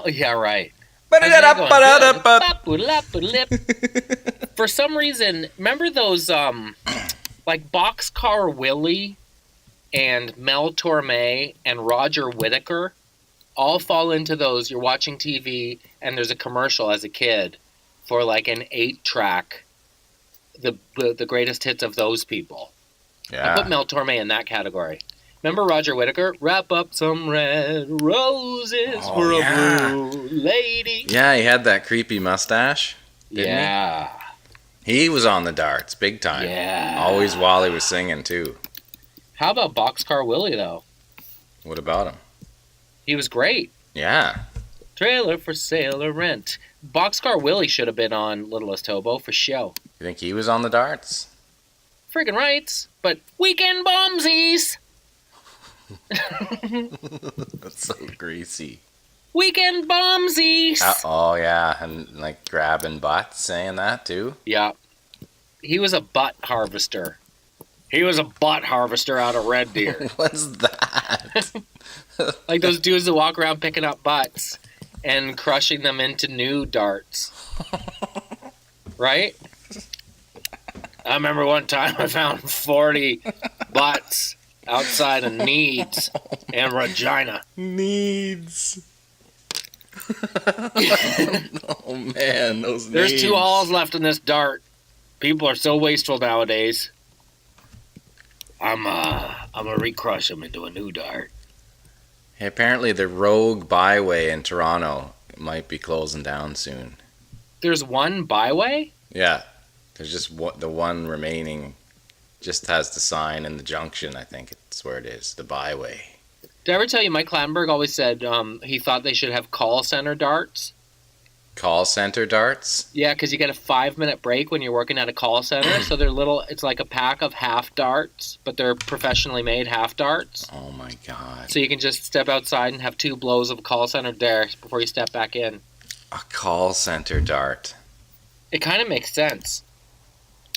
Yeah, right. For some reason, remember those like Boxcar Willie and Mel Torme and Roger Whittaker all fall into those. You're watching TV and there's a commercial as a kid for like an 8-track, the greatest hits of those people. Yeah. I put Mel Torme in that category. Remember Roger Whittaker? Wrap up some red roses for a blue lady. Yeah, he had that creepy mustache. Yeah. He was on the darts, big time. Yeah. Always while he was singing, too. How about Boxcar Willie, though? What about him? He was great. Yeah. Trailer for sale or rent. Boxcar Willie should have been on Littlest Hobo for show. You think he was on the darts? Friggin' rights. But weekend bombsies! That's so greasy. Weekend bombsies! Oh, yeah. And, like, grabbing butts, saying that, too? Yeah. He was a butt harvester. He was a butt harvester out of Red Deer. What's that? Like those dudes that walk around picking up butts and crushing them into new darts. Right? I remember one time I found 40 butts outside of Needs and Regina. Needs. Oh, man, those There's names. 2 holes left in this dart. People are so wasteful nowadays. I'm gonna recrush them into a new dart. Hey, apparently the Rogue Byway in Toronto might be closing down soon. There's one byway? Yeah. There's just the one remaining. Just has the sign in the junction, I think it's where it is. The Byway. Did I ever tell you Mike Clattenburg always said he thought they should have call center darts? Call center darts? Yeah, because you get a 5-minute break when you're working at a call center. So they're little, it's like a pack of half darts, but they're professionally made half darts. Oh my God. So you can just step outside and have 2 blows of a call center dare before you step back in. A call center dart. It kind of makes sense.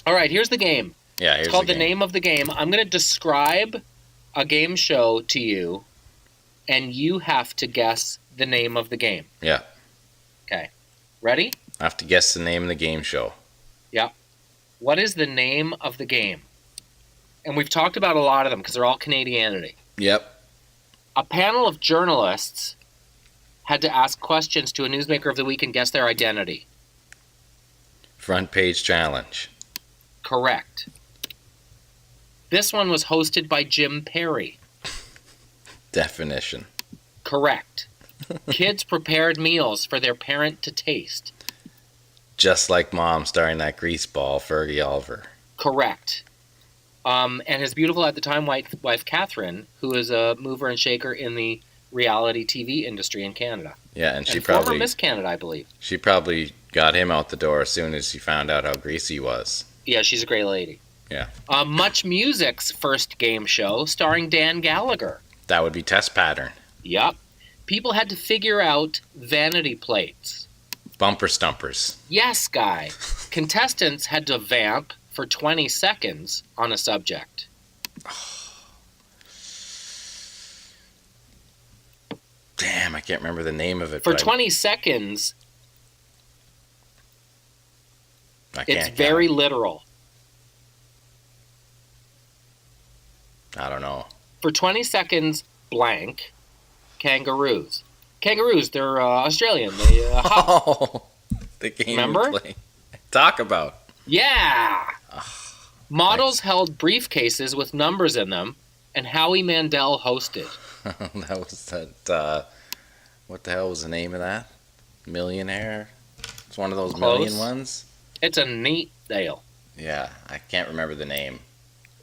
All right, here's the game. Yeah, here's It's called the The Name of the Game. I'm going to describe a game show to you, and you have to guess the name of the game. Yeah. Okay. Ready? I have to guess the name of the game show. Yeah. What is the name of the game? and we've talked about a lot of them because they're all Canadianity. Yep. A panel of journalists had to ask questions to a newsmaker of the week and guess their identity. Front page challenge. Correct. This one was hosted by Jim Perry. Definition. Correct. Kids prepared meals for their parent to taste. Just like Mom, starring that greaseball, Fergie Oliver. Correct. And his beautiful at the time wife, Catherine, who is a mover and shaker in the reality TV industry in Canada. Yeah, and she former probably Miss Canada, I believe. She probably got him out the door as soon as she found out how greasy he was. Yeah, she's a great lady. Yeah. Much Music's first game show starring Dan Gallagher. That would be Test Pattern. Yup. People had to figure out vanity plates. Bumper Stumpers. Yes, Guy. Contestants had to vamp for 20 seconds on a subject. Damn, I can't remember the name of it. For 20 seconds, it's count. very literal. I don't know. For 20 seconds, blank, kangaroos. Kangaroos, they're Australian. They hop. Oh, the game Remember? we play. Talk about. Yeah! Models held briefcases with numbers in them, and Howie Mandel hosted. That was that, what the hell was the name of that? Millionaire? It's one of those Close. million ones? It's a neat deal. Yeah, I can't remember the name.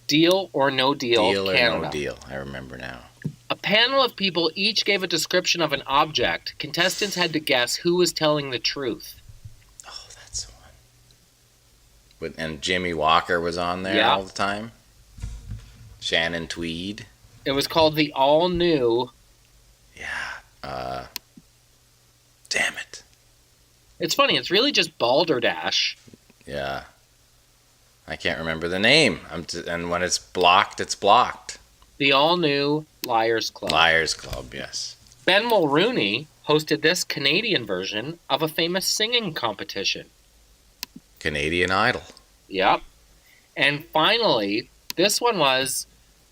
Deal or No Deal, Deal or Canada. No Deal, I remember now. A panel of people each gave a description of an object. Contestants had to guess who was telling the truth. Oh, that's the one. And Jimmy Walker was on there Yeah. all the time? Shannon Tweed? It was called the all-new... Yeah. Damn it. It's funny, it's really just Balderdash. Yeah. I can't remember the name. And when it's blocked, it's blocked. The all-new Liars Club. Liars Club, yes. Ben Mulrooney hosted this Canadian version of a famous singing competition. Canadian Idol. Yep. And finally, this one was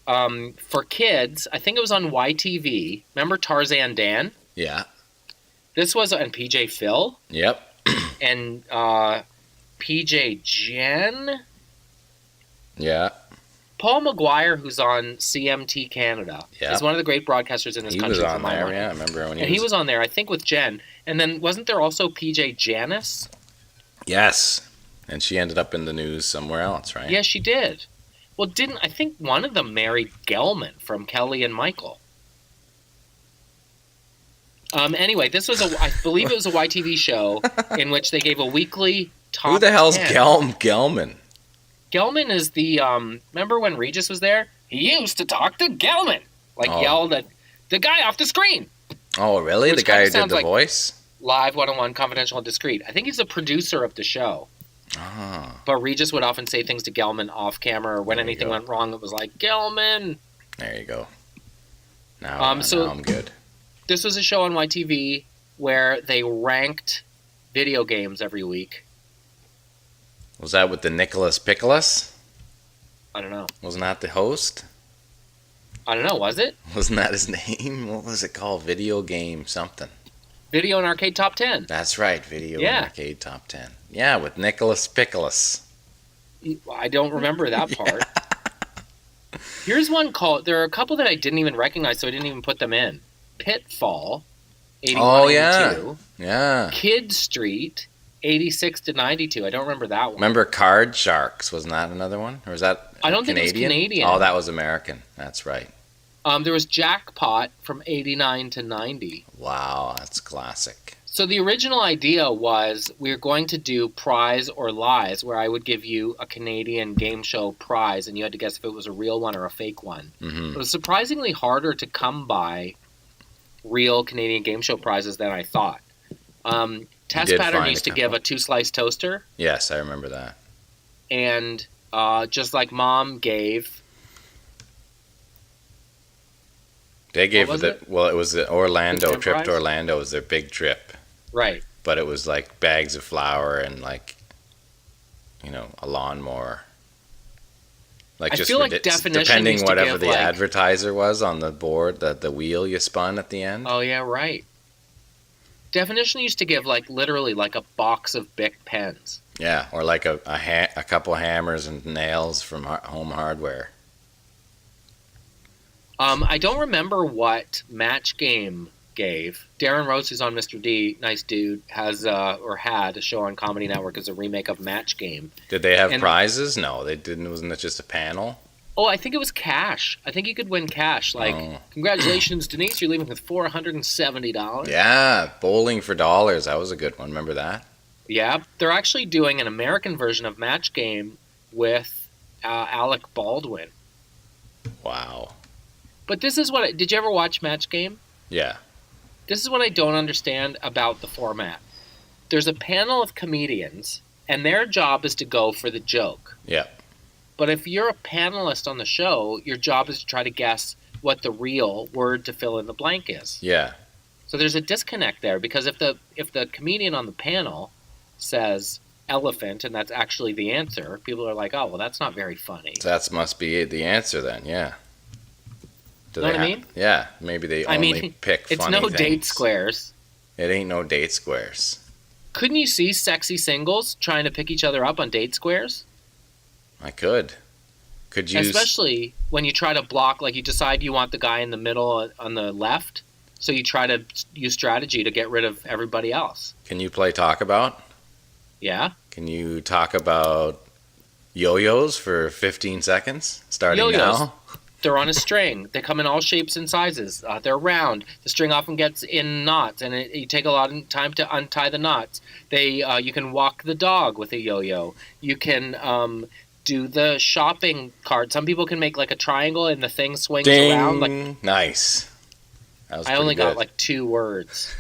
for kids. I think it was on YTV. Remember Tarzan Dan? Yeah. This was on PJ Phil Yep. and PJ Jen. Yeah. Paul McGuire, who's on CMT Canada, Yeah. is one of the great broadcasters in this He country. was for on my there, money. yeah. I remember when And he was on there, I think, with Jen. And then wasn't there also PJ Janice? Yes. And she ended up in the news somewhere else, right? Yes, she did. Well, I think one of them married Gelman from Kelly and Michael. Anyway, this was I believe it was a YTV show in which they gave a weekly top Who the hell's 10. Gelman? Gelman is the, remember when Regis was there? He used to talk to Gelman. Yelled at the guy off the screen. Oh, really? Which The guy kinda who did sounds the like- voice? Live, one-on-one, confidential, and discreet. I think he's a producer of the show. Oh. But Regis would often say things to Gelman off camera, or when There you anything go. went wrong, it was like, Gelman! There you go. Now, so- I'm good. This was a show on YTV where they ranked video games every week. Was that with the Nicholas Pickles? I don't know. Wasn't that the host? I don't know, was it? Wasn't that his name? What was it called? Video game something. Video and Arcade Top 10. That's right, Video Yeah. and Arcade Top 10. Yeah, with Nicholas Pickles. I don't remember that part. Here's one called, there are a couple that I didn't even recognize, so I didn't even put them in. Pitfall, 81, Oh, yeah. 82. Yeah. Kid Street, 86 to 92. I don't remember that one. Remember Card Sharks? Wasn't that another one? Or was that I don't think it was Canadian? Canadian. Oh, that was American. That's right. There was Jackpot from 89 to 90. Wow, that's classic. So the original idea was we were going to do Prize or Lies, where I would give you a Canadian game show prize, and you had to guess if it was a real one or a fake one. Hmm. It was surprisingly harder to come by real Canadian game show prizes than I thought. Test did Pattern find used a to give a 2-slice toaster, Yes, I remember that. and just like Mom gave... They gave was it was the Orlando The trip to prize? Orlando was their big trip, Right. but it was like bags of flour and like, a lawnmower. Like I just feel like definition depending used to whatever give, the like- advertiser was on the board, the wheel you spun at the end. Oh yeah, right. Definition used to give like literally like a box of Bic pens. Yeah, or like a couple hammers and nails from Home Hardware. I don't remember what Match Game gave. Darren Rose, who's on Mr. D, nice dude, has or had a show on Comedy Network as a remake of Match Game. Did they have And- prizes? No, they didn't. Wasn't it just a panel? Oh, I think it was cash. I think you could win cash. Like, Oh. congratulations, Denise, you're leaving with $470. Yeah, bowling for dollars. That was a good one. Remember that? Yeah, they're actually doing an American version of Match Game with Alec Baldwin. Wow. But this is what... Did you ever watch Match Game? Yeah. This is what I don't understand about the format. There's a panel of comedians, and their job is to go for the joke. Yeah. But if you're a panelist on the show, your job is to try to guess what the real word to fill in the blank is. Yeah. So there's a disconnect there, because if the comedian on the panel says elephant and that's actually the answer, people are like, oh, well, that's not very funny. So that must be the answer then. Yeah. Do Know what I mean? Yeah. Maybe they only pick it's funny no things. date squares. It ain't no date squares. Couldn't you see sexy singles trying to pick each other up on date squares? I could. Could you? Especially when you try to block, like you decide you want the guy in the middle on the left, so you try to use strategy to get rid of everybody else. Can you play talk about? Yeah? Can you talk about yo-yos for 15 seconds starting Yo-yos. now? They're on a string. They come in all shapes and sizes. They're round. The string often gets in knots, and you take a lot of time to untie the knots. You can walk the dog with a yo-yo. You can do the shopping cart. Some people can make like a triangle, and the thing swings Ding. around. Like Nice. That was I only pretty got good. like 2 words.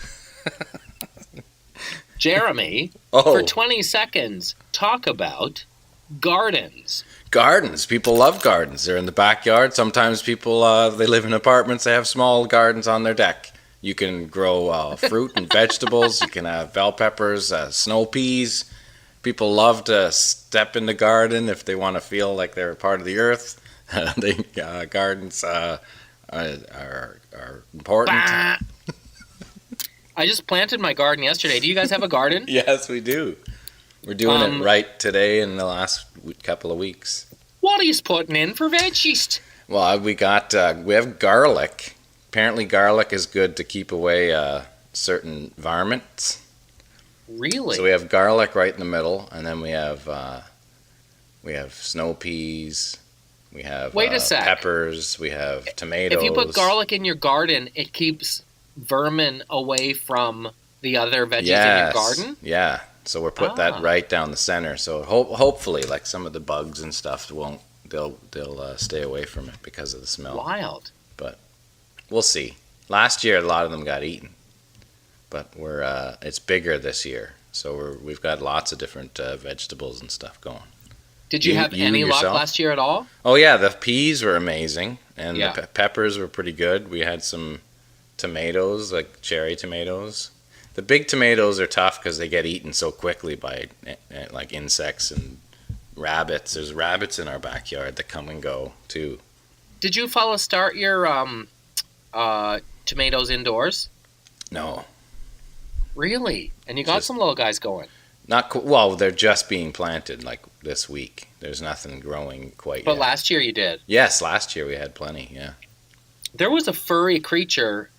Jeremy, Oh, for 20 seconds, talk about gardens. gardens. People love gardens. They're in the backyard. Sometimes people, they live in apartments. They have small gardens on their deck. You can grow fruit and vegetables. You can have bell peppers, snow peas. People love to step in the garden if they want to feel like they're a part of the earth. Gardens are important. Bah! I just planted my garden yesterday. Do you guys have a garden? Yes, we do. We're doing it right today in the last couple of weeks. What are you putting in for veggies? Well, we have garlic. Apparently, garlic is good to keep away certain varmints. Really? So we have garlic right in the middle, and then we have snow peas. We have Wait a sec. peppers. We have tomatoes. If you put garlic in your garden, it keeps vermin away from the other veggies in your garden? Yeah. So we're put that right down the center. So hopefully, like some of the bugs and stuff won't. They'll stay away from it because of the smell. Wild. But we'll see. Last year, a lot of them got eaten, but it's bigger this year. So we've got lots of different vegetables and stuff going. Did you have any luck yourself? last year at all? Oh yeah, the peas were amazing, and Yeah. the peppers were pretty good. We had some tomatoes, like cherry tomatoes. The big tomatoes are tough because they get eaten so quickly by like insects and rabbits. There's rabbits in our backyard that come and go too. Did you start your tomatoes indoors? No, Really? And you got Just- some little guys going. well, they're just being planted like this week. There's nothing growing quite But yet. last year you did. Yes, last year we had plenty. Yeah. There was a furry creature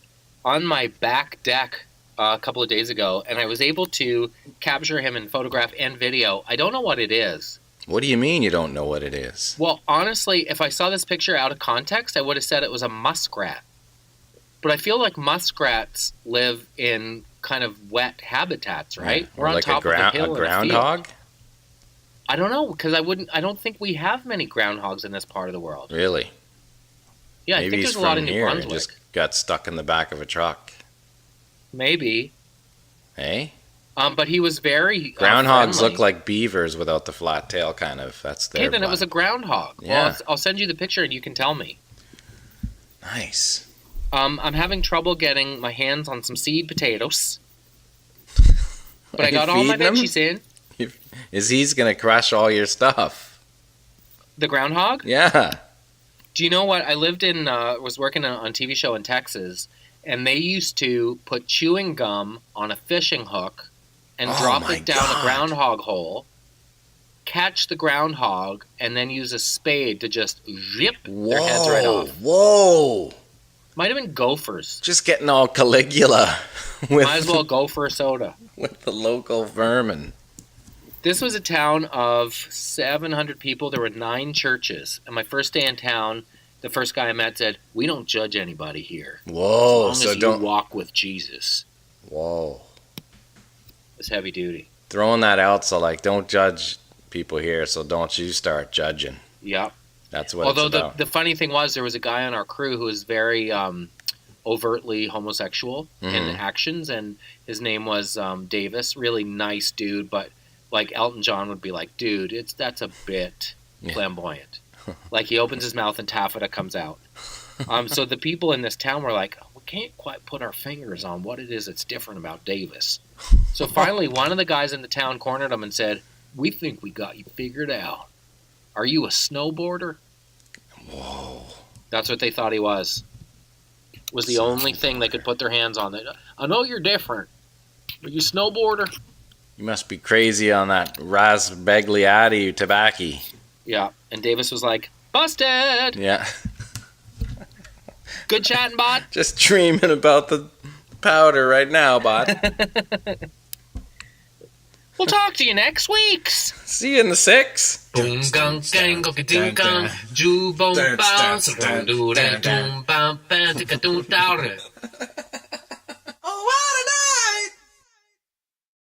on my back deck a couple of days ago, and I was able to capture him in photograph and video. I don't know what it is. What do you mean you don't know what it is? Well, honestly, if I saw this picture out of context, I would have said it was a muskrat. But I feel like muskrats live in kind of wet habitats, right? Yeah. We're Or on like top a of a hill in a groundhog? field. I don't know, because I don't think we have many groundhogs in this part of the world. Really? Yeah, I Maybe think he's there's a lot in from New here and Brunswick. just got stuck in the back of a truck. Maybe. Hey? But he was very Groundhogs friendly. look like beavers without the flat tail, kind of. That's their Okay, then it was a vibe. groundhog. Yeah. Well, I'll send you the picture and you can tell me. Nice. I'm having trouble getting my hands on some seed potatoes. But Are I you got all my feeding 'em? veggies in. He's gonna crush all your stuff. The groundhog? Yeah. Do you know what? I lived in, was working on a TV show in Texas, and they used to put chewing gum on a fishing hook and drop it down a groundhog hole, catch the groundhog, and then use a spade to just rip their heads right off. Whoa. Might have been gophers. Just getting all Caligula. Might as well go for a soda. With the local vermin. This was a town of 700 people. There were 9 churches. And my first day in town, the first guy I met said, "We don't judge anybody here. Whoa. As long as you walk with Jesus." Whoa. It's heavy duty. Throwing that out, so like, don't judge people here, so don't you start judging. Yep. That's what Although it's about. the funny thing was, there was a guy on our crew who was very overtly homosexual in actions, and his name was Davis. Really nice dude, but like Elton John would be like, "Dude, that's a bit flamboyant." Like he opens his mouth and taffeta comes out. So the people in this town were like, "We can't quite put our fingers on what it is that's different about Davis." So finally, one of the guys in the town cornered him and said, "We think we got you figured out. Are you a snowboarder?" Whoa. That's what they thought he was. Was the only thing they could put their hands on. I know you're different. Are you a snowboarder? You must be crazy on that Rasbegliati tobacco. Yeah. And Davis was like, "Busted!" Yeah. Good chatting, bot. Just dreaming about the powder right now, bot. We'll talk to you next week. See you in the 6. Boom gang gang go ding gang ju boom bounce boom do da boom bam bam tika doom down.